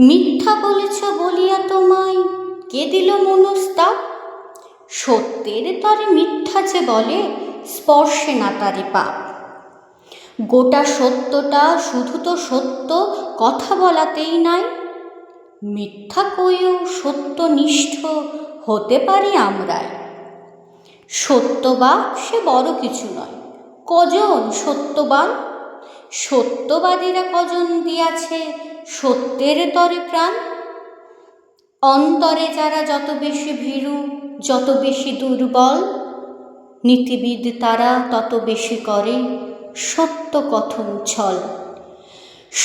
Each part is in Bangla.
মিথ্যা বলেছ বলিয়া তোমায় কে দিল মনস্তাপ? সত্যের তরে মিথ্যা যে বলে, স্পর্শে না তারে পাপ। গোটা সত্যটা শুধু তো সত্য কথা বলাতেই নাই। মিথ্যা কইও সত্যনিষ্ঠ হতে পারি আমরাই। সত্যবাক সে বড় কিছু নয়, কজন সত্যবান? সত্যবাদীরা কজন দিয়াছে সত্যের তরে প্রাণ? অন্তরে যারা যত বেশি ভীরু, যত বেশি দুর্বল, নীতিবিদ তারা তত বেশি করে সত্য কথন ছল।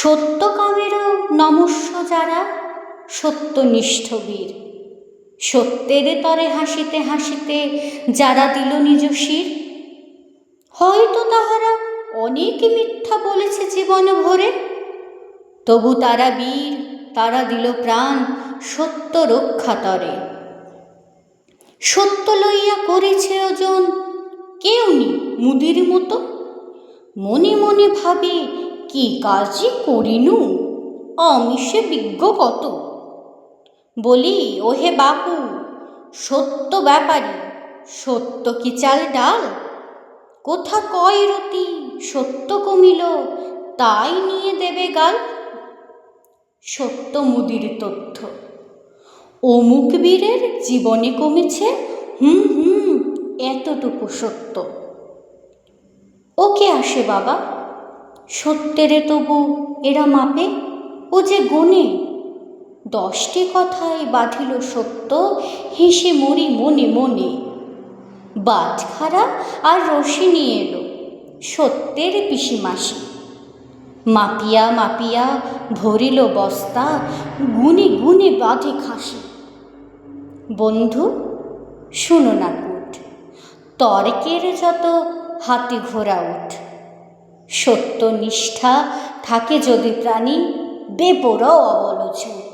সত্যকামেরও নমস্য যারা সত্যনিষ্ঠ বীর, সত্যের তরে হাসিতে হাসিতে যারা দিল নিজ শির। হয়তো তাহারা অনেক মিথ্যা বলেছে জীবন ভরে, তবু তারা বীর, তারা দিল প্রাণ সত্য রক্ষা তরে। সত্য লইয়া করেছে ওজন কেউ নি মুদির মতো, মনে মনে ভাবে কি কাজই করিনু, আমি সে বিজ্ঞ কত। বলি ওহে বাপু, সত্য ব্যাপারী সত্য কি চাল ডাল? কোথা কয় রতি সত্য কমিল, তাই নিয়ে দেবে গাল। সত্য মুদির তথ্য, অমুক বীরের জীবনে কমেছে এতটুকু সত্য। ওকে আসে বাবা, সত্যেরে তবু এরা মাপে, ও যে গোনে 10টি কথায় বাঁধিল সত্য, হেসে মরি মনে মনে। বাটখারা আর রশি নিয়ে এলো সত্যের পিসিমাসি, মাপিয়া মাপিয়া ভরিল বস্তা, গুনে গুনে বাঁধে খাসি। বন্ধু শুনো না কুট, তর্কের যত হাতে ঘোরা উঠ। সত্যনিষ্ঠা থাকে যদি প্রাণী, বেপরোয়া অবলজুট।